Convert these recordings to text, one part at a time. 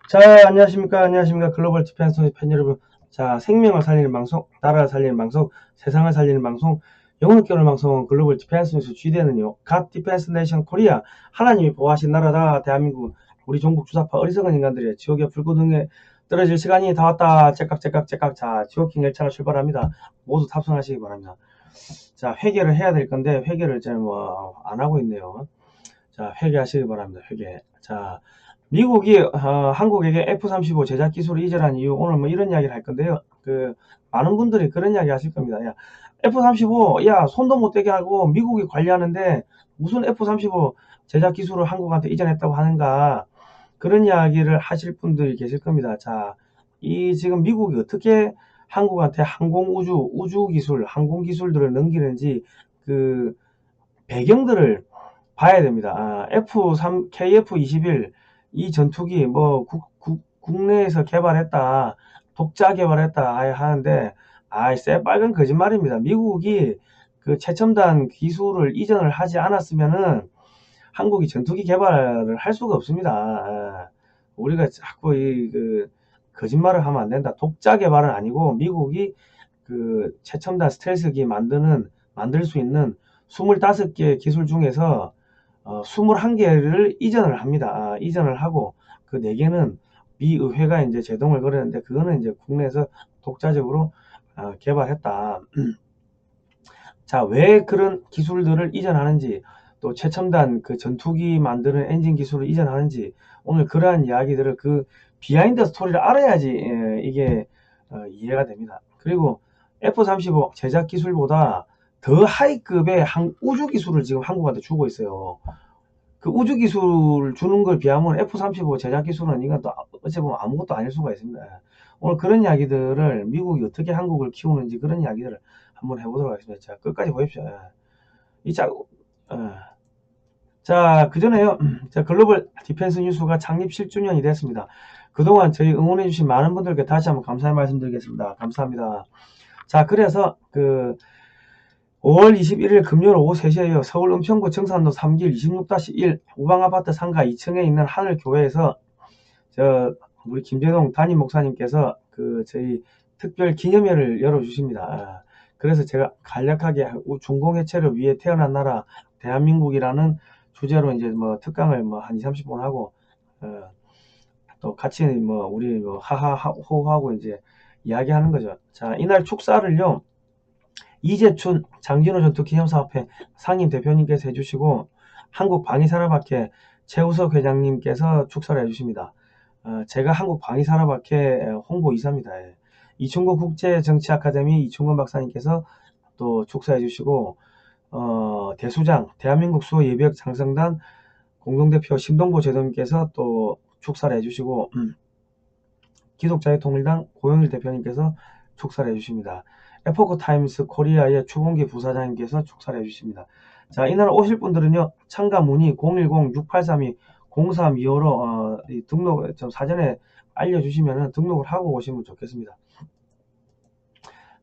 자, 안녕하십니까. 글로벌 디펜스 팬 여러분. 자, 생명을 살리는 방송, 나라를 살리는 방송, 세상을 살리는 방송, 영혼을 깨우는 방송, 글로벌 디펜스 뉴스 GD는요, 갓 디펜스 네이션 코리아, 하나님이 보호하신 나라다, 대한민국, 우리 종국 주사파 어리석은 인간들의 지옥의 불구덩이에 떨어질 시간이 다 왔다. 째깍째깍째깍. 자, 지옥행 열차가 출발합니다. 모두 탑승하시기 바랍니다. 자, 회개를 해야 될 건데, 회개를 이제 안 하고 있네요. 자, 회개하시기 바랍니다. 회개. 자, 미국이 한국에게 F-35 제작 기술을 이전한 이유, 오늘 뭐 이런 이야기를 할 건데요. 많은 분들이 그런 이야기 하실 겁니다. 야, F-35, 야, 손도 못 대게 하고 미국이 관리하는데 무슨 F-35 제작 기술을 한국한테 이전했다고 하는가. 그런 이야기를 하실 분들이 계실 겁니다. 자, 지금 미국이 어떻게 한국한테 우주 기술, 항공 기술들을 넘기는지 그 배경들을 봐야 됩니다. F3, KF-21 이 전투기 뭐 국내에서 개발했다, 독자 개발했다 하는데 새빨간 거짓말입니다. 미국이 그 최첨단 기술을 이전을 하지 않았으면은 한국이 전투기 개발을 할 수가 없습니다. 우리가 자꾸 거짓말을 하면 안 된다. 독자 개발은 아니고 미국이 그 최첨단 스텔스기 만들 수 있는 25개 기술 중에서 21개를 이전을 합니다. 이전을 하고 그 4개는 미 의회가 이제 제동을 걸었는데 그거는 이제 국내에서 독자적으로 개발했다. 자, 왜 그런 기술들을 이전하는지, 또 최첨단 그 전투기 만드는 엔진 기술을 이전하는지, 오늘 그러한 이야기들을 비하인드 스토리를 알아야지 이게 이해가 됩니다. 그리고 F-35 제작 기술보다 더 하이급의 우주 기술을 지금 한국한테 주고 있어요. 그 우주 기술 주는 걸 비하면 F-35 제작 기술은 이건 또 어찌 보면 아무것도 아닐 수가 있습니다. 오늘 그런 이야기들을 미국이 어떻게 한국을 키우는지 그런 이야기들을 한번 해보도록 하겠습니다. 자, 끝까지 보십시오. 자, 그 전에요. 자, 글로벌 디펜스 뉴스가 창립 10주년이 됐습니다. 그동안 저희 응원해주신 많은 분들께 다시 한번 감사의 말씀드리겠습니다. 감사합니다. 자, 그래서 5월 21일 금요일 오후 3시에요. 서울 은평구 정산로 3길 26-1 우방아파트 상가 2층에 있는 하늘교회에서 우리 김재동 담임 목사님께서 저희 특별 기념회를 열어주십니다. 그래서 제가 간략하게 중공해체를 위해 태어난 나라 대한민국이라는 주제로 이제 뭐 특강을 한 20-30분 하고 또 같이 우리 하하호하고 이제 이야기하는 거죠. 자, 이날 축사를요. 이재춘 장진호 전투기념사업회 상임 대표님께서 해주시고 한국방위산업학회 최우석 회장님께서 축사를 해주십니다. 제가 한국방위산업학회 홍보이사입니다. 예. 이충구 국제정치아카데미 이충건 박사님께서 또 축사해 주시고 대수장 대한민국 수호예비역 장성단 공동대표 심동보 제도님께서 또 축사를 해주시고 기독자의 통일당 고영일 대표님께서 축사를 해주십니다. 에포크타임스 코리아의 추봉기 부사장님께서 축사를 해주십니다. 자, 이날 오실 분들은요, 참가 문의 010-683-0325로 등록 좀 사전에 알려주시면 등록을 하고 오시면 좋겠습니다.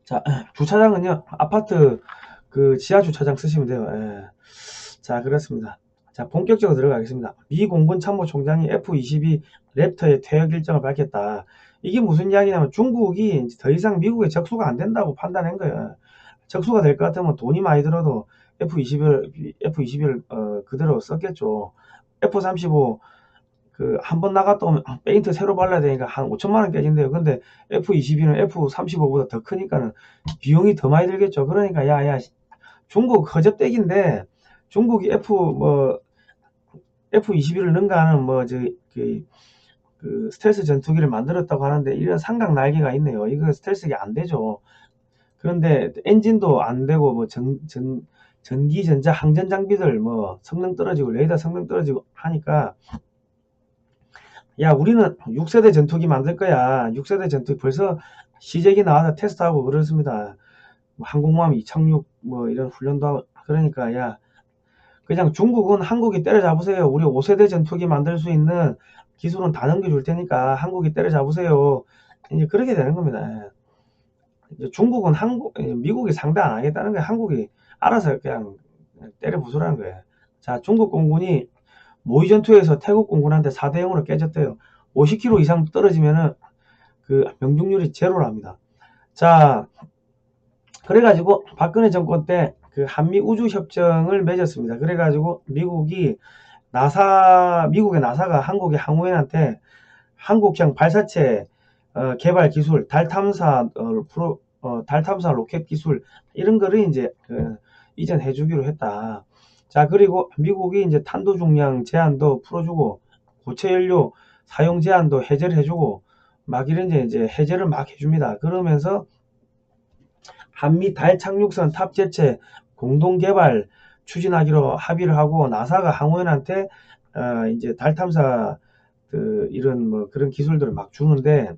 자, 주차장은요, 아파트 지하 주차장 쓰시면 돼요. 예. 자, 그렇습니다. 자, 본격적으로 들어가겠습니다. 미 공군 참모총장이 F-22 랩터의 퇴역 일정을 밝혔다. 이게 무슨 이야기냐면 중국이 더 이상 미국의 적수가 안 된다고 판단한 거예요. 적수가 될 것 같으면 돈이 많이 들어도 F-21을 그대로 썼겠죠. F-35 한 번 나갔다 오면 페인트 새로 발라야 되니까 한 5천만 원 깨진대요. 근데 F-22는 F-35보다 더 크니까는 비용이 더 많이 들겠죠. 그러니까 야 중국 허접대기인데 중국이 F-21을 능가하는 스텔스 전투기를 만들었다고 하는데 이런 삼각 날개가 있네요. 이거 스텔스가 안 되죠. 그런데 엔진도 안 되고 전기 전자 항전 장비들 성능 떨어지고 레이더 성능 떨어지고 하니까 야, 우리는 6세대 전투기 만들 거야. 6세대 전투기 벌써 시제기 나와서 테스트하고 그렇습니다. 항공모함 2006 이런 훈련도 하고 그러니까 야, 그냥 중국은 한국이 때려잡으세요. 우리 5세대 전투기 만들 수 있는 기술은 다 넘겨줄 테니까 한국이 때려잡으세요. 이제 그렇게 되는 겁니다. 이제 중국은 미국이 상대 안 하겠다는 거예요. 한국이 알아서 그냥 때려 부수라는 거예요. 자, 중국 공군이 모의 전투에서 태국 공군한테 4대 0으로 깨졌대요. 50km 이상 떨어지면은 그 명중률이 제로랍니다. 자, 그래가지고 박근혜 정권 때 그 한미 우주 협정을 맺었습니다. 그래가지고 미국의 나사가 한국의 항우연한테 한국형 발사체 개발 기술, 달 탐사 로켓 기술 이런 거를 이제 이전해 주기로 했다. 자, 그리고 미국이 이제 탄도 중량 제한도 풀어주고 고체 연료 사용 제한도 해제를 해주고 막 이런 이제 해제를 막 해줍니다. 그러면서 한미 달 착륙선 탑재체 공동 개발 추진하기로 합의를 하고 나사가 항우연한테 이제 달 탐사 이런 뭐 그런 기술들을 막 주는데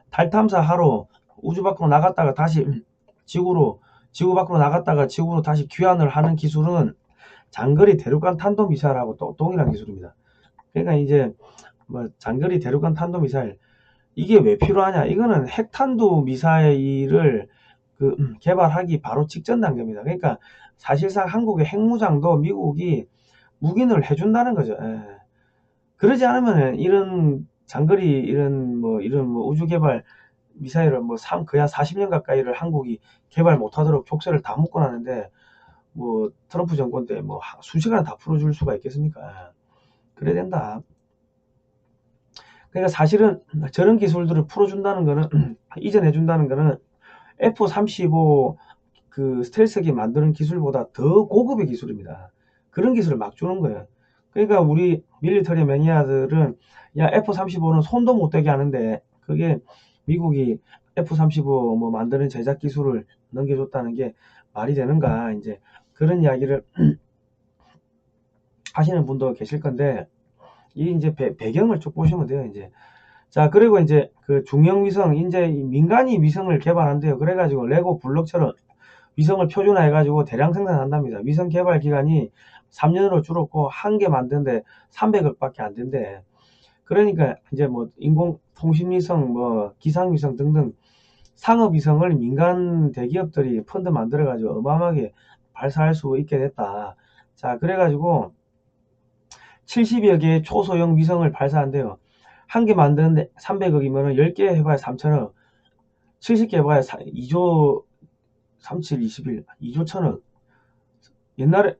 달 탐사하러 우주 밖으로 나갔다가 다시 지구 밖으로 나갔다가 지구로 다시 귀환을 하는 기술은 장거리 대륙간 탄도미사일하고 또 동일한 기술입니다. 그러니까 이제 뭐 장거리 대륙간 탄도미사일 이게 왜 필요하냐? 이거는 핵탄도 미사일을 개발하기 바로 직전 단계입니다. 그러니까 사실상 한국의 핵무장도 미국이 묵인을 해준다는 거죠. 그러지 않으면 이런 장거리 이런 뭐 우주 개발 미사일을 그야 40년 가까이를 한국이 개발 못하도록 족쇄를 다 묶어놨는데 뭐 트럼프 정권 때 뭐 순식간에 다 풀어줄 수가 있겠습니까? 그래야 된다. 그러니까 사실은 저런 기술들을 풀어준다는 거는 이전해준다는 거는 F-35 그 스텔스기 만드는 기술보다 더 고급의 기술입니다. 그런 기술을 막 주는 거예요. 그러니까 우리 밀리터리 매니아들은 야 F-35는 손도 못 대게 하는데 그게 미국이 F-35 뭐 만드는 제작 기술을 넘겨줬다는 게 말이 되는가 이제 그런 이야기를 하시는 분도 계실 건데 이 이제 배경을 쭉 보시면 돼요. 이제 자 그리고 이제 그 중형 위성 이제 민간이 위성을 개발한대요. 그래가지고 레고 블록처럼 위성을 표준화해가지고 대량 생산한답니다. 위성 개발 기간이 3년으로 줄었고 한 개 만드는데 300억밖에 안 된대. 그러니까 이제 뭐 인공통신위성, 뭐 기상위성 등등 상업위성을 민간 대기업들이 펀드 만들어가지고 어마어마하게 발사할 수 있게 됐다. 자, 그래가지고 70여 개의 초소형 위성을 발사한대요. 한 개 만드는데 300억이면 10개 해봐야 3천억, 70개 해봐야 2조 37, 21, 2조 천억. 옛날에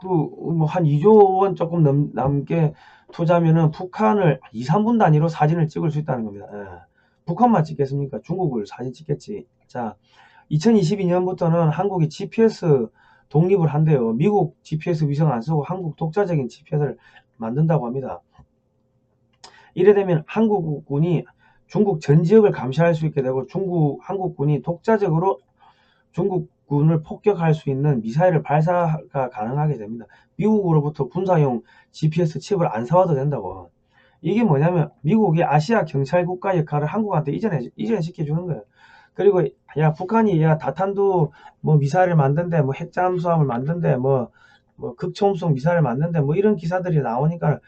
뭐 한 2조 원 조금 넘게 투자면은 북한을 2, 3분 단위로 사진을 찍을 수 있다는 겁니다. 북한만 찍겠습니까? 중국을 사진 찍겠지. 자, 2022년부터는 한국이 GPS 독립을 한대요. 미국 GPS 위성 안 쓰고 한국 독자적인 GPS를 만든다고 합니다. 이래 되면 한국군이 중국 전 지역을 감시할 수 있게 되고 한국군이 독자적으로 중국군을 폭격할 수 있는 미사일을 발사가 가능하게 됩니다. 미국으로부터 군사용 GPS 칩을 안 사와도 된다고. 이게 뭐냐면 미국이 아시아 경찰 국가 역할을 한국한테 이전시켜 주는 거예요. 그리고 야 북한이 야 다탄두 뭐 미사일을 만든대, 뭐 핵잠수함을 만든대, 뭐 극초음속 미사일을 만든대, 뭐 이런 기사들이 나오니까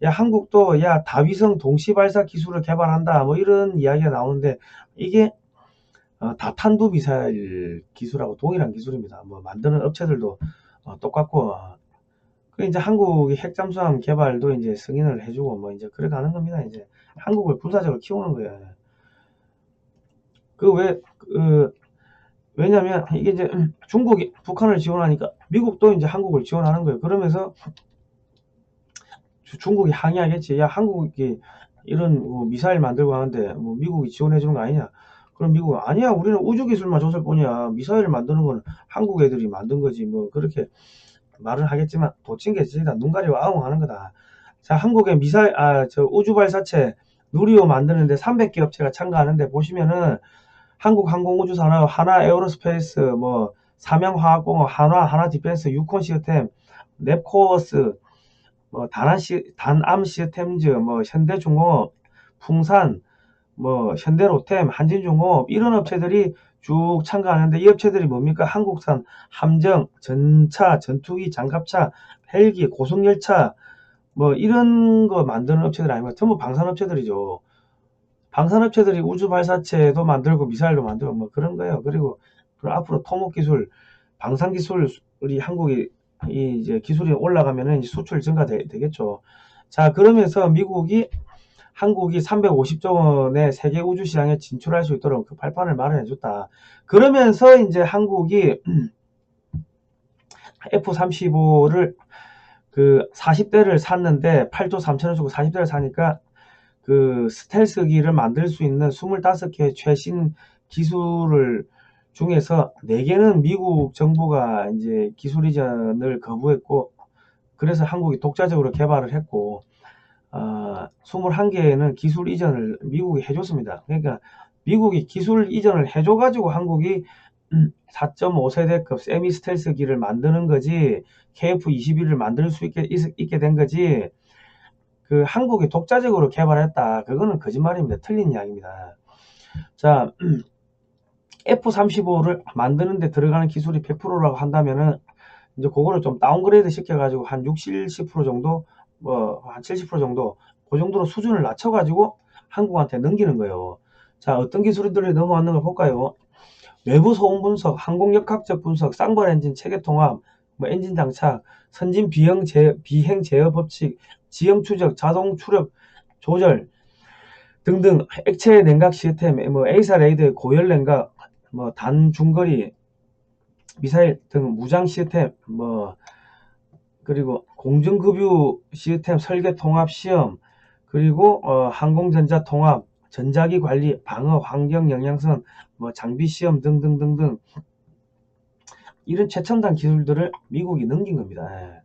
야 한국도 야 다위성 동시발사 기술을 개발한다, 뭐 이런 이야기가 나오는데 이게 다탄두 미사일 기술하고 동일한 기술입니다. 뭐 만드는 업체들도 똑같고 그 이제 한국이 핵잠수함 개발도 이제 승인을 해주고 뭐 이제 그래 가는 겁니다. 이제 한국을 군사적으로 키우는 거예요. 왜냐면 이게 이제 중국이 북한을 지원하니까 미국도 이제 한국을 지원하는 거예요. 그러면서 중국이 항의하겠지. 야 한국이 이런 미사일 만들고 하는데 뭐 미국이 지원해 주는 거 아니냐. 그럼 미국은 아니야 우리는 우주기술만 줬을 뿐이야. 미사일을 만드는 건 한국 애들이 만든 거지. 뭐 그렇게 말을 하겠지만 도찐개찐이다. 눈 가리고 아웅하는 거다. 자, 한국의 저 우주발사체 누리호 만드는데 300개 업체가 참가하는데 보시면은 한국항공우주산업, 하나에어로스페이스, 뭐 삼양화학공업, 하나디펜스, 유콘시스템, 넵코어스, 뭐 단암시스템즈, 뭐 현대중공업, 풍산, 뭐 현대로템, 한진중공업 이런 업체들이 쭉 참가하는데 이 업체들이 뭡니까? 한국산 함정, 전차, 전투기, 장갑차, 헬기, 고속열차 뭐 이런 거 만드는 업체들 아니면 전부 방산업체들이죠. 방산업체들이 우주발사체도 만들고 미사일도 만들고 뭐 그런 거예요. 그리고 앞으로 토목기술, 방산기술이 한국이 이제 기술이 올라가면은 수출 증가되겠죠. 자, 그러면서 미국이 한국이 350조 원의 세계 우주 시장에 진출할 수 있도록 그 발판을 마련해 줬다. 그러면서 이제 한국이 F-35를 그 40대를 샀는데 8조 3천원 주고 40대를 사니까 그 스텔스기를 만들 수 있는 25개 최신 기술을 중에서 4개는 미국 정부가 이제 기술 이전을 거부했고, 그래서 한국이 독자적으로 개발을 했고, 21개는 기술 이전을 미국이 해줬습니다. 그러니까 미국이 기술 이전을 해줘가지고 한국이 4.5세대급 세미 스텔스기를 만드는 거지, KF-21을 만들 수 있게 된 거지, 그 한국이 독자적으로 개발했다, 그거는 거짓말입니다. 틀린 이야기입니다. 자, F-35를 만드는데 들어가는 기술이 100%라고 한다면은 이제 그거를 좀 다운그레이드 시켜가지고 한 60, 70% 정도, 한 70% 정도, 그 정도로 수준을 낮춰가지고 한국한테 넘기는 거예요. 자, 어떤 기술들이 넘어왔는가 볼까요? 외부 소음 분석, 항공역학적 분석, 쌍발 엔진 체계 통합, 엔진 장착, 선진 비행 제어 법칙, 지형 추적, 자동 추력 조절 등등, 액체 냉각 시스템, A사 레이더 고열 냉각, 단중거리 미사일 등 무장 시스템, 그리고 공중급유 시스템 설계 통합 시험, 그리고 항공전자 통합, 전자기 관리, 방어, 환경 영향성, 장비 시험 등등등등, 이런 최첨단 기술들을 미국이 넘긴 겁니다.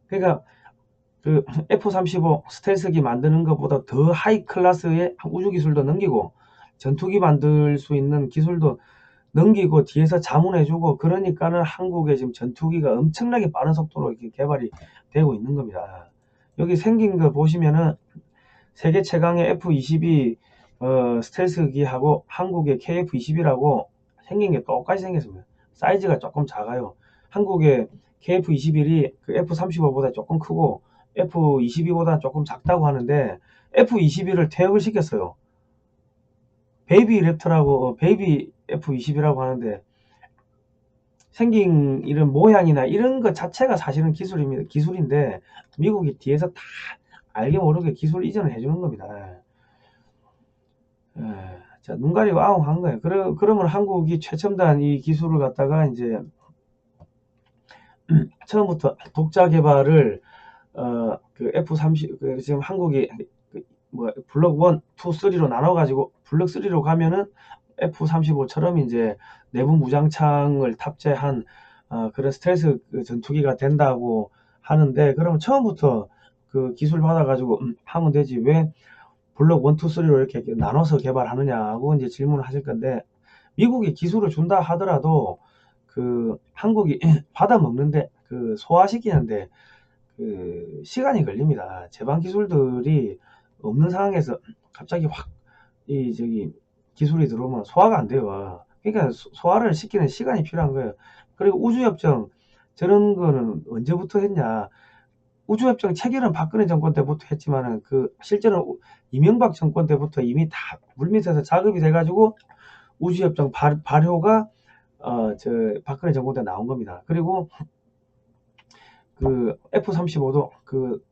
그러니까 그 F-35 스텔스기 만드는 것보다 더 하이 클래스의 우주 기술도 넘기고, 전투기 만들 수 있는 기술도 넘기고, 뒤에서 자문해주고, 그러니까는 한국의 지금 전투기가 엄청나게 빠른 속도로 이렇게 개발이 되고 있는 겁니다. 여기 생긴 거 보시면은 세계 최강의 F-22 스텔스기하고 한국의 KF-21하고 생긴 게 똑같이 생겼습니다. 사이즈가 조금 작아요. 한국의 KF-21이 그 F-35보다 조금 크고 F-22보다 조금 작다고 하는데, F-22를 퇴역을 시켰어요. 베이비 랩터라고, 베이비 F-22라고 하는데, 생긴 이런 모양이나 이런 것 자체가 사실은 기술인데 미국이 뒤에서 다 알게 모르게 기술 이전을 해주는 겁니다. 자, 눈 가리고 아웅 한 거예요. 그러면 한국이 최첨단 이 기술을 갖다가 이제 처음부터 독자 개발을 그 F-30 지금 한국이 블럭 1, 2, 3로 나눠가지고 블럭 3로 가면은 F-35처럼 이제 내부 무장창을 탑재한 그런 스텔스 전투기가 된다고 하는데, 그러면 처음부터 그 기술 받아가지고 하면 되지 왜 블럭 1, 2, 3로 이렇게 나눠서 개발하느냐고 이제 질문을 하실 건데, 미국이 기술을 준다 하더라도 그 한국이 받아먹는데, 그 소화시키는데 그 시간이 걸립니다. 제반 기술들이 없는 상황에서 갑자기 확 기술이 들어오면 소화가 안 돼요. 그러니까 소화를 시키는 시간이 필요한 거예요. 그리고 우주협정, 저런 거는 언제부터 했냐? 우주협정 체결은 박근혜 정권 때부터 했지만은 그 실제로 이명박 정권 때부터 이미 다 물밑에서 작업이 돼가지고 우주협정 발효가 박근혜 정권 때 나온 겁니다. 그리고 그 F-35도 그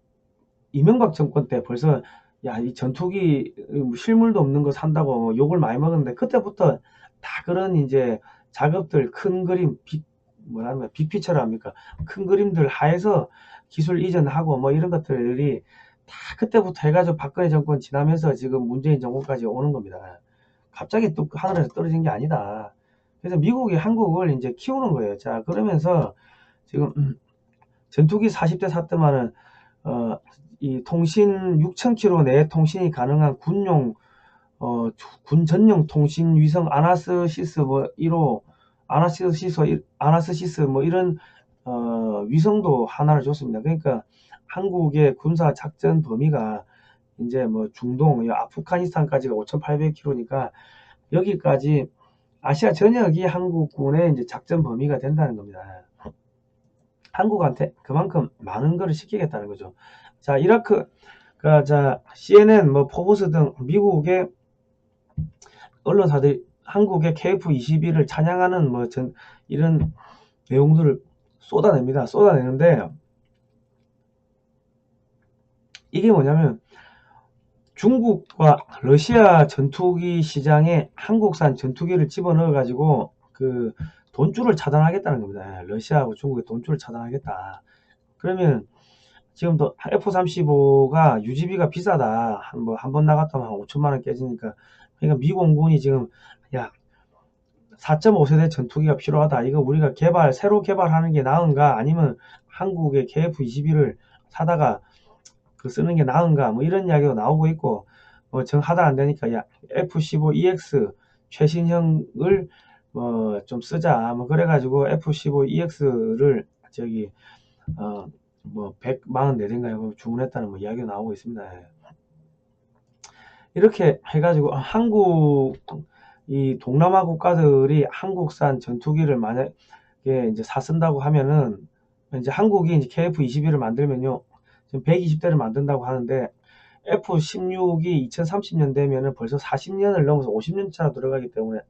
이명박 정권 때 벌써, 야, 이 전투기 실물도 없는 거 산다고 욕을 많이 먹었는데, 그때부터 다 그런 이제 작업들, 큰 그림, 빅피처를 합니까? 큰 그림들 하에서 기술 이전하고 이런 것들이 다 그때부터 해가지고 박근혜 정권 지나면서 지금 문재인 정권까지 오는 겁니다. 갑자기 또 하늘에서 떨어진 게 아니다. 그래서 미국이 한국을 이제 키우는 거예요. 자, 그러면서 지금 전투기 40대 샀더만은 이 통신 6,000km 내 통신이 가능한 군용 군 전용 통신 위성 아나스시스 1호, 아나스시스 이런 위성도 하나를 줬습니다. 그러니까 한국의 군사 작전 범위가 이제 중동, 아프가니스탄까지가 5,800km니까 여기까지 아시아 전역이 한국군의 이제 작전 범위가 된다는 겁니다. 한국한테 그만큼 많은 거를 시키겠다는 거죠. 자, 이라크, 자, CNN, 포브스 등 미국의 언론사들이 한국의 KF-21을 찬양하는 이런 내용들을 쏟아내는데, 이게 뭐냐면 중국과 러시아 전투기 시장에 한국산 전투기를 집어넣어 가지고 그 돈줄을 차단하겠다는 겁니다. 러시아하고 중국의 돈줄을 차단하겠다. 그러면 지금도 F-35가 유지비가 비싸다. 한 번 나갔다 하면 한 5천만 원 깨지니까. 그러니까 미 공군이 지금 야 4.5세대 전투기가 필요하다. 이거 우리가 새로 개발하는 게 나은가? 아니면 한국의 KF-21을 사다가 쓰는 게 나은가? 뭐 이런 이야기가 나오고 있고, 정하다 안 되니까 야 F-15EX 최신형을 좀 쓰자. 뭐 그래가지고 F-15EX를 저기 144대인가요? 주문했다는 뭐 이야기가 나오고 있습니다. 이렇게 해가지고 한국 이 동남아 국가들이 한국산 전투기를 만약에 이제 사쓴다고 하면은 이제 한국이 이제 KF-21을 만들면요 지금 120대를 만든다고 하는데 F-16이 2030년 되면은 벌써 40년을 넘어서 50년 차 들어가기 때문에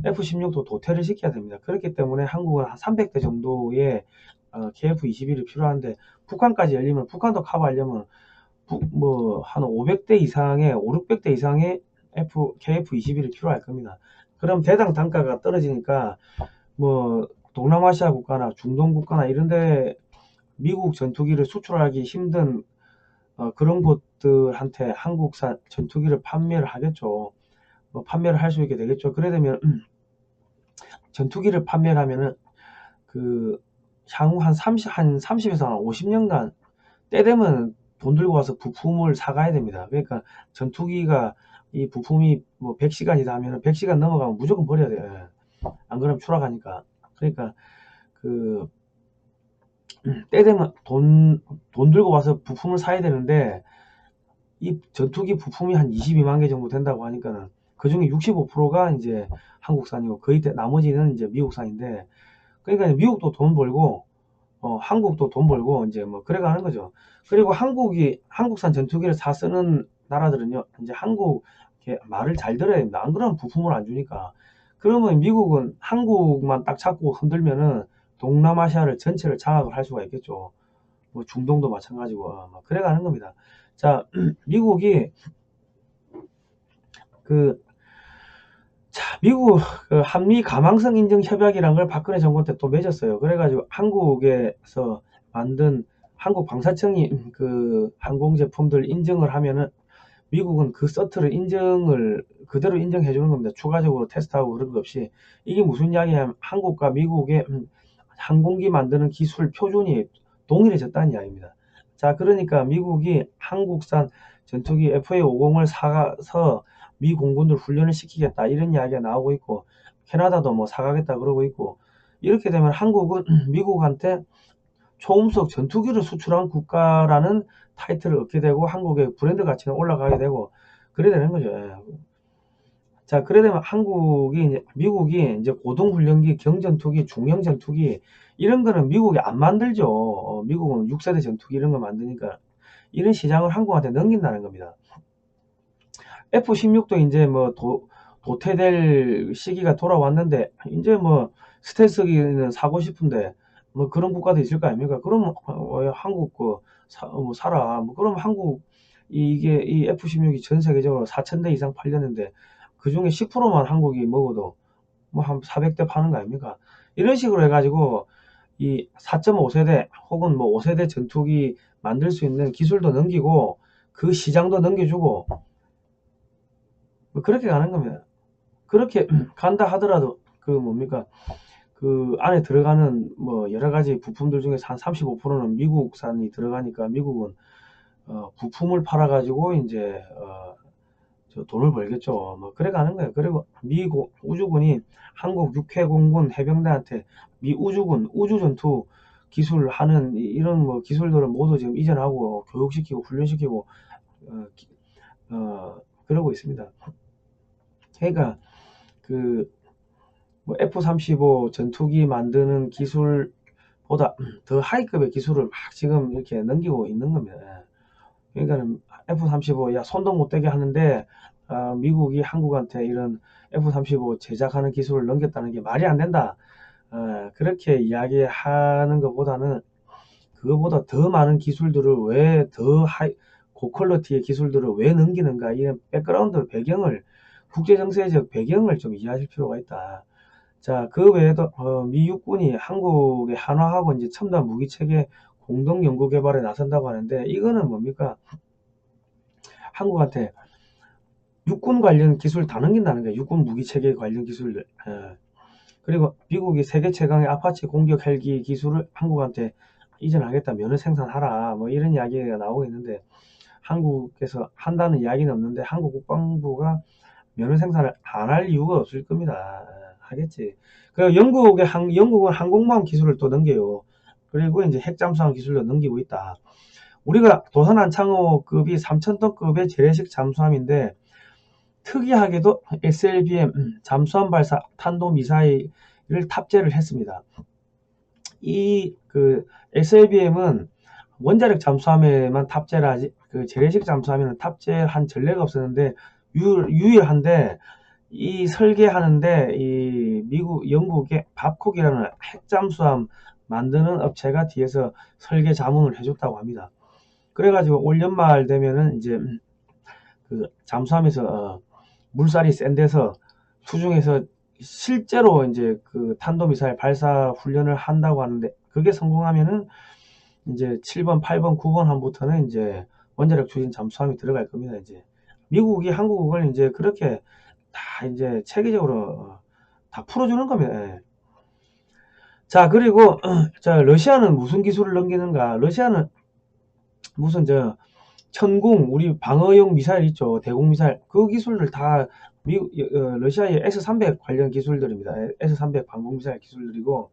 F-16도 도태를 시켜야 됩니다. 그렇기 때문에 한국은 한 300대 정도의 KF-21이 필요한데 북한까지 열리면 북한도 커버하려면 한 500대 이상의 600대 이상의 KF-21이 필요할 겁니다. 그럼 대당 단가가 떨어지니까 동남아시아 국가나 중동 국가나 이런데 미국 전투기를 수출하기 힘든 그런 곳들한테 한국산 전투기를 판매를 하겠죠. 판매를 할 수 있게 되겠죠. 그래 되면 전투기를 판매를 하면은 향후 한 30에서 한 50년간 때 되면 돈 들고 와서 부품을 사가야 됩니다. 그러니까 전투기가 이 부품이 100시간이다 하면 100시간 넘어가면 무조건 버려야 돼요. 안 그러면 추락하니까. 그러니까 때 되면 돈 들고 와서 부품을 사야 되는데 이 전투기 부품이 한 22만 개 정도 된다고 하니까는 그 중에 65%가 이제 한국산이고 거의 나머지는 이제 미국산인데 그러니까 미국도 돈 벌고 한국도 돈 벌고 이제 그래 가는 거죠. 그리고 한국산 전투기를 쓰는 나라들은요 이제 한국 말을 잘 들어야 됩니다. 안 그러면 부품을 안 주니까. 그러면 미국은 한국만 딱 잡고 흔들면은 동남아시아를 전체를 장악을 할 수가 있겠죠. 중동도 마찬가지고 그래 가는 겁니다. 자, 미국이 미국 한미 가망성 인증 협약이란 걸 박근혜 정권 때 또 맺었어요. 그래가지고 한국에서 만든 한국 방사청이 항공 제품들 인증을 하면은 미국은 그 서트를 그대로 인정해 주는 겁니다. 추가적으로 테스트하고 그런 거 없이. 이게 무슨 이야기냐면 한국과 미국의 항공기 만드는 기술 표준이 동일해졌다는 이야기입니다. 자, 그러니까 미국이 한국산 전투기 FA-50을 사서 미 공군들 훈련을 시키겠다 이런 이야기가 나오고 있고 캐나다도 사가겠다 그러고 있고 이렇게 되면 한국은 미국한테 초음속 전투기를 수출한 국가라는 타이틀을 얻게 되고 한국의 브랜드 가치는 올라가게 되고 그래 되는 거죠. 자, 그래 되면 미국이 이제 고등훈련기, 경전투기, 중형전투기 이런 거는 미국이 안 만들죠. 미국은 6세대 전투기 이런 거 만드니까 이런 시장을 한국한테 넘긴다는 겁니다. F-16도 이제 도태될 시기가 돌아왔는데 이제 스텔스기는 사고 싶은데 그런 국가도 있을 거 아닙니까? 그러면 한국 사라. 그럼 한국 이게 이 F-16이 전 세계적으로 4,000대 이상 팔렸는데 그 중에 10%만 한국이 먹어도 한 400대 파는 거 아닙니까? 이런 식으로 해가지고 이 4.5세대 혹은 5세대 전투기 만들 수 있는 기술도 넘기고 그 시장도 넘겨주고 그렇게 가는 겁니다. 그렇게 간다 하더라도 그 안에 들어가는 여러 가지 부품들 중에서 한 35%는 미국산이 들어가니까 미국은 부품을 팔아 가지고 이제 돈을 벌겠죠. 그래 가는 거예요. 그리고 미 우주군이 한국 육해공군 해병대한테 미 우주군 우주전투 기술 하는 이런 기술들을 모두 지금 이전하고 교육시키고 훈련시키고 그러고 있습니다. 그러니까 F-35 전투기 만드는 기술보다 더 하이급의 기술을 막 지금 이렇게 넘기고 있는 겁니다. 그러니까 F-35 야 손도 못 대게 하는데 미국이 한국한테 이런 F-35 제작하는 기술을 넘겼다는 게 말이 안 된다. 그렇게 이야기하는 것보다는 그거보다 더 많은 기술들을 왜 더 고퀄리티의 기술들을 왜 넘기는가, 이런 백그라운드 배경을, 국제정세적 배경을 좀 이해하실 필요가 있다. 자, 그 외에도 미 육군이 한국의 한화하고 이제 첨단 무기체계 공동 연구 개발에 나선다고 하는데, 이거는 뭡니까? 한국한테 육군 관련 기술 다 넘긴다는 거예요. 육군 무기체계 관련 기술들. 그리고 미국이 세계 최강의 아파치 공격 헬기 기술을 한국한테 이전하겠다, 면허 생산하라, 뭐 이런 이야기가 나오고 있는데, 한국에서 한다는 이야기는 없는데 한국 국방부가 면허 생산을 안 할 이유가 없을 겁니다. 하겠지. 그리고 영국은 항공모함 기술을 또 넘겨요. 그리고 이제 핵잠수함 기술도 넘기고 있다. 우리가 도산한 창호급이 3000톤급의 재래식 잠수함인데, 특이하게도 SLBM 잠수함 발사 탄도미사일을 탑재를 했습니다. 이 SLBM은 원자력 잠수함에만 탑재를 하지, 그 재래식 잠수함에는 탑재한 전례가 없었는데 유일한데, 이 설계하는데 이 영국의 밥콕이라는 핵잠수함 만드는 업체가 뒤에서 설계 자문을 해줬다고 합니다. 그래가지고 올 연말 되면은 이제 그 잠수함에서 물살이 센 데서 수중에서 실제로 이제 그 탄도미사일 발사 훈련을 한다고 하는데, 그게 성공하면은 이제 7번, 8번, 9번 함부터는 이제 원자력 추진 잠수함이 들어갈 겁니다. 이제 미국이 한국을 이제 그렇게 다 이제 체계적으로 다 풀어주는 겁니다. 예. 자, 그리고 자, 러시아는 무슨 기술을 넘기는가? 러시아는 무슨 천궁, 우리 방어용 미사일 있죠, 대공 미사일, 그 기술들 다 러시아의 S-300 관련 기술들입니다. S-300 방공 미사일 기술들이고,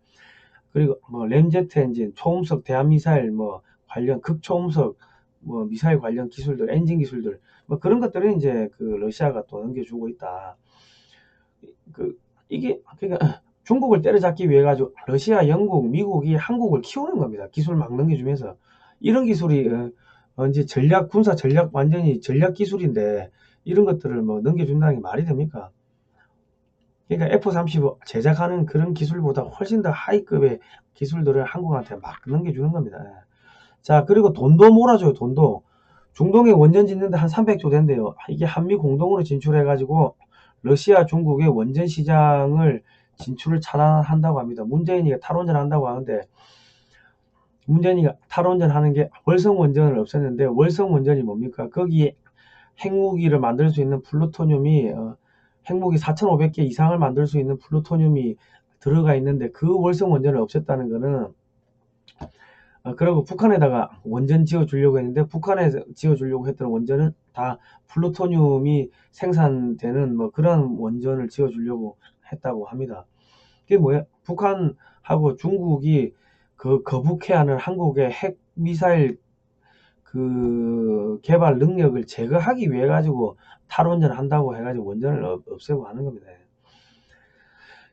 그리고 뭐 램제트 엔진, 초음속 대함 미사일 뭐 관련 극초음속 뭐 미사일 관련 기술들, 엔진 기술들, 뭐 그런 것들은 이제 그 러시아가 또 넘겨주고 있다. 이게 그러니까 중국을 때려잡기 위해 가지고 러시아, 영국, 미국이 한국을 키우는 겁니다. 기술 막 넘겨주면서. 이런 기술이 이제 군사 전략, 완전히 전략 기술인데, 이런 것들을 뭐 넘겨준다는 게 말이 됩니까? 그러니까 F-35 제작하는 그런 기술보다 훨씬 더 하이급의 기술들을 한국한테 막 넘겨주는 겁니다. 자, 그리고 돈도 몰아줘요. 돈도. 중동에 원전 짓는데 한 300조 된대요. 이게 한미 공동으로 진출해가지고 러시아, 중국의 원전 시장을 진출을 차단한다고 합니다. 문재인이가 탈원전 한다고 하는데, 문재인이가 탈원전 하는 게 월성 원전을 없앴는데, 월성 원전이 뭡니까? 거기에 핵무기를 만들 수 있는 플루토늄이 핵무기 4,500개 이상을 만들 수 있는 플루토늄이 들어가 있는데, 그 월성 원전을 없앴다는 거는 그리고 북한에다가 원전 지어주려고 했는데, 북한에 지어주려고 했던 원전은 다 플루토늄이 생산되는 뭐 그런 원전을 지어주려고 했다고 합니다. 그게 뭐야? 북한하고 중국이 거북해하는 한국의 핵 미사일 개발 능력을 제거하기 위해 가지고 탈원전 한다고 해가지고 원전을 없애고 하는 겁니다.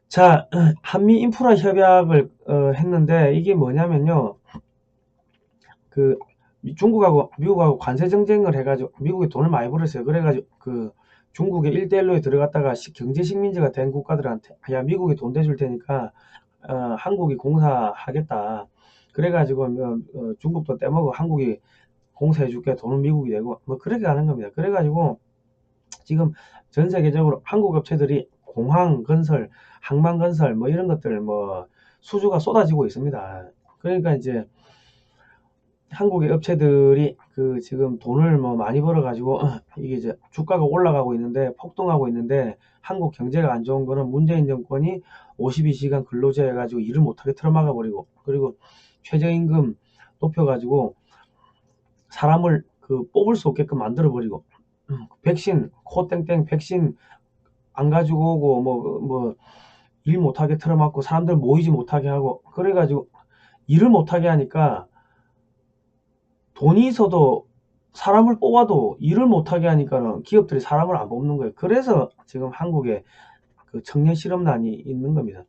자, 한미 인프라 협약을 했는데, 이게 뭐냐면요, 중국하고 미국하고 관세 정쟁을 해가지고 미국이 돈을 많이 벌었어요. 그래가지고 중국의 1대1로에 들어갔다가 경제 식민지가 된 국가들한테, 야, 미국이 돈 대줄 테니까 한국이 공사하겠다. 그래가지고 중국도 떼먹어 한국이 공사해줄게, 돈은 미국이 내고, 뭐 그렇게 하는 겁니다. 그래가지고 지금 전 세계적으로 한국 업체들이 공항 건설, 항만 건설 뭐 이런 것들 뭐 수주가 쏟아지고 있습니다. 그러니까 이제 한국의 업체들이 지금 돈을 뭐 많이 벌어 가지고 이게 이제 주가가 올라가고 있는데, 폭등하고 있는데, 한국 경제가 안 좋은 거는 문재인 정권이 52시간 근로제 해가지고 일을 못하게 틀어막아 버리고, 그리고 최저임금 높여 가지고 사람을 뽑을 수 없게끔 만들어 버리고, 백신 코땡땡 백신 안 가지고 오고 뭐 일 못하게 틀어막고 사람들 모이지 못하게 하고, 그래가지고 일을 못하게 하니까, 돈이 있어도 사람을 뽑아도 일을 못하게 하니까는 기업들이 사람을 안 뽑는 거예요. 그래서 지금 한국에 청년 실업난이 있는 겁니다.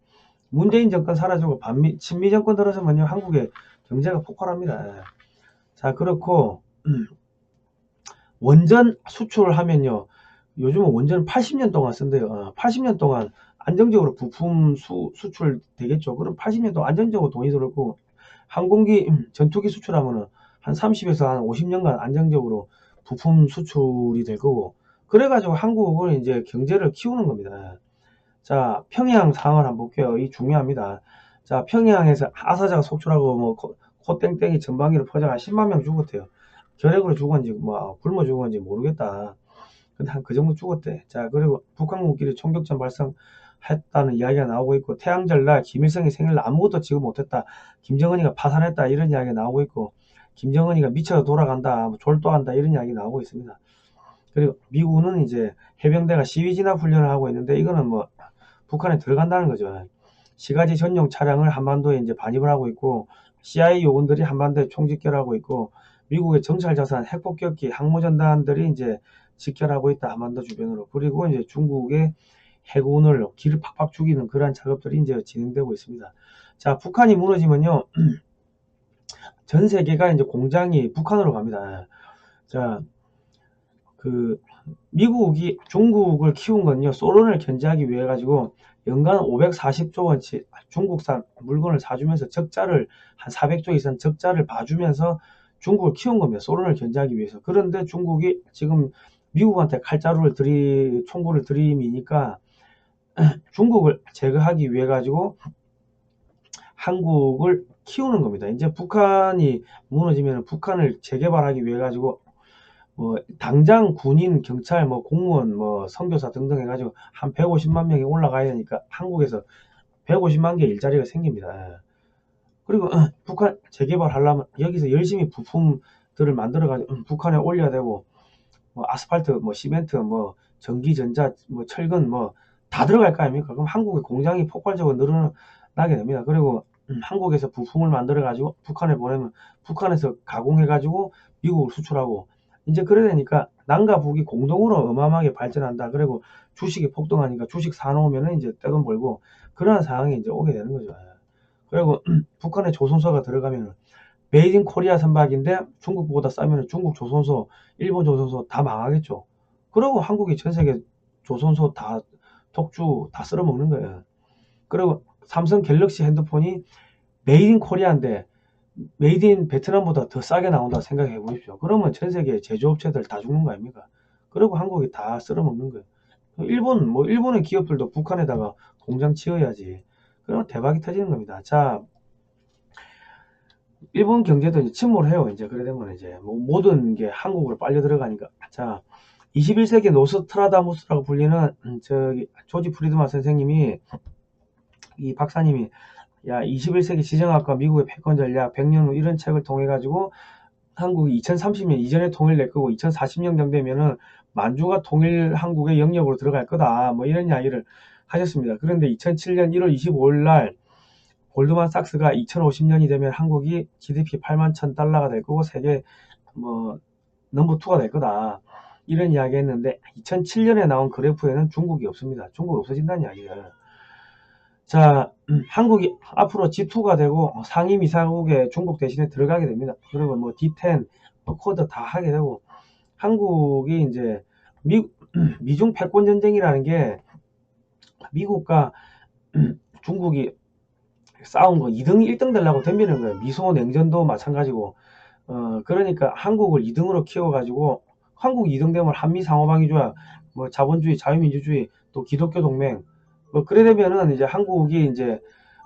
문재인 정권 사라지고 친미 정권 들어서면요, 한국의 경제가 폭발합니다. 자, 그렇고 원전 수출하면요, 요즘은 원전을 80년 동안 쓴대요. 80년 동안 안정적으로 부품 수출 되겠죠. 그럼 80년 동안 안정적으로 돈이 들어오고, 항공기 전투기 수출하면은 한 30에서 한 50년간 안정적으로 부품 수출이 될 거고, 그래가지고 한국은 이제 경제를 키우는 겁니다. 자, 평양 상황을 한번 볼게요. 이 중요합니다. 자, 평양에서 아사자가 속출하고 뭐 코땡땡이 전방위로 퍼져가 10만 명 죽었대요. 결핵으로 죽었는지 뭐 굶어 죽었는지 모르겠다. 근데 한 그 정도 죽었대. 자, 그리고 북한군끼리 총격전 발생했다는 이야기가 나오고 있고, 태양절 날 김일성이 생일날 아무것도 지금 못했다. 김정은이가 파산했다. 이런 이야기가 나오고 있고, 김정은이가 미쳐 돌아간다. 뭐 졸도한다. 이런 이야기 나오고 있습니다. 그리고 미국은 이제 해병대가 시위 진압 훈련을 하고 있는데, 이거는 뭐 북한에 들어간다는 거죠. 시가지 전용 차량을 한반도에 이제 반입을 하고 있고, CIA 요원들이 한반도에 총집결하고 있고, 미국의 정찰 자산, 핵폭격기, 항모전단들이 이제 집결하고 있다, 한반도 주변으로. 그리고 이제 중국의 해군을 기를 팍팍 죽이는 그러한 작업들이 이제 진행되고 있습니다. 자, 북한이 무너지면요, 전 세계가 이제 공장이 북한으로 갑니다. 자, 미국이 중국을 키운 건요, 소련을 견제하기 위해 가지고 연간 540조 원치 중국산 물건을 사주면서 적자를 한 400조 이상 적자를 봐주면서 중국을 키운 겁니다. 소련을 견제하기 위해서. 그런데 중국이 지금 미국한테 총구를 들이미니까 중국을 제거하기 위해 가지고 한국을 키우는 겁니다. 이제 북한이 무너지면 북한을 재개발하기 위해 가지고 뭐 당장 군인, 경찰, 뭐 공무원, 뭐 선교사 등등 해가지고 한 150만 명이 올라가야 되니까 한국에서 150만 개 일자리가 생깁니다. 그리고 북한 재개발하려면 여기서 열심히 부품들을 만들어가지고 북한에 올려야 되고, 뭐 아스팔트, 뭐 시멘트, 뭐 전기, 전자, 뭐 철근, 뭐 다 들어갈 거 아닙니까? 그럼 한국의 공장이 폭발적으로 늘어나게 됩니다. 그리고 한국에서 부품을 만들어가지고 북한에 보내면 북한에서 가공해가지고 미국을 수출하고, 이제 그래 되니까 남과 북이 공동으로 어마어마하게 발전한다. 그리고 주식이 폭등하니까 주식 사놓으면 이제 떼돈 벌고, 그러한 상황이 이제 오게 되는 거죠. 그리고 북한에 조선소가 들어가면 메이드 인 코리아 선박인데 중국보다 싸면 중국 조선소, 일본 조선소 다 망하겠죠. 그리고 한국이 전 세계 조선소 다 독주 다 쓸어먹는 거예요. 그리고 삼성 갤럭시 핸드폰이 메이드 인 코리아인데 메이드 인 베트남보다 더 싸게 나온다 생각해 보십시오. 그러면 전 세계 제조업체들 다 죽는 거 아닙니까? 그리고 한국이 다 쓸어먹는 거예요. 일본의 기업들도 북한에다가 공장 지어야지. 그러면 대박이 터지는 겁니다. 자, 일본 경제도 이제 침몰을 해요. 이제 그래 되면 이제 뭐 모든 게 한국으로 빨려 들어가니까. 자, 21세기 노스트라다무스라고 불리는 저기 조지 프리드만 선생님이, 이 박사님이, 야, 21세기 지정학과 미국의 패권 전략 100년 후 이런 책을 통해 가지고 한국이 2030년 이전에 통일될 거고 2040년 되면은 만주가 통일 한국의 영역으로 들어갈 거다. 뭐 이런 이야기를 하셨습니다. 그런데 2007년 1월 25일 날 골드만삭스가 2050년이 되면 한국이 GDP 8만 1000달러가 될 거고 세계 뭐 넘버 2가 될 거다. 이런 이야기 했는데 2007년에 나온 그래프에는 중국이 없습니다. 중국이 없어진다는 이야기예요. 자, 한국이 앞으로 G2가 되고 상임이사국에 중국 대신에 들어가게 됩니다. 그리고 뭐 D10, 뭐 쿼드 다 하게 되고, 한국이 이제 미중 패권 전쟁이라는 게 미국과 중국이 싸운 거 2등, 1등 되려고 덤비는 거예요. 미소 냉전도 마찬가지고, 그러니까 한국을 2등으로 키워가지고, 한국 2등 되면 한미 상호방위조약, 뭐 자본주의, 자유민주주의, 또 기독교 동맹, 뭐 그래 되면은 이제 한국이 이제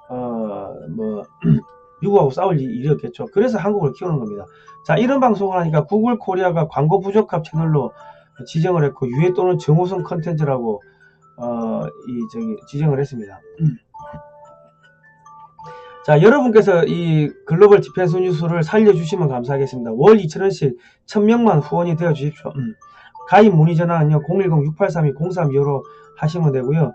뭐 미국하고 싸울 일이 없겠죠. 그래서 한국을 키우는 겁니다. 자, 이런 방송을 하니까 구글 코리아가 광고 부적합 채널로 지정을 했고, 유해 또는 정호성 컨텐츠라고 지정을 했습니다. 자, 여러분께서 이 글로벌 디펜스 뉴스를 살려주시면 감사하겠습니다. 월 2,000원씩 1000명만 후원이 되어 주십시오. 가입 문의 전화는요 010-6832-0325로 하시면 되고요.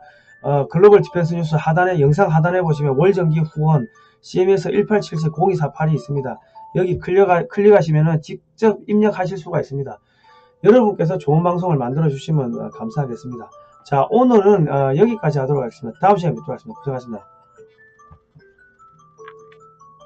글로벌 디펜스 뉴스 하단에, 영상 하단에 보시면 월정기 후원 CMS 1874-0248이 있습니다. 여기 클릭하시면은 직접 입력하실 수가 있습니다. 여러분께서 좋은 방송을 만들어 주시면 감사하겠습니다. 자, 오늘은 여기까지 하도록 하겠습니다. 다음 시간에 뵙도록 하겠습니다. 고생하셨습니다.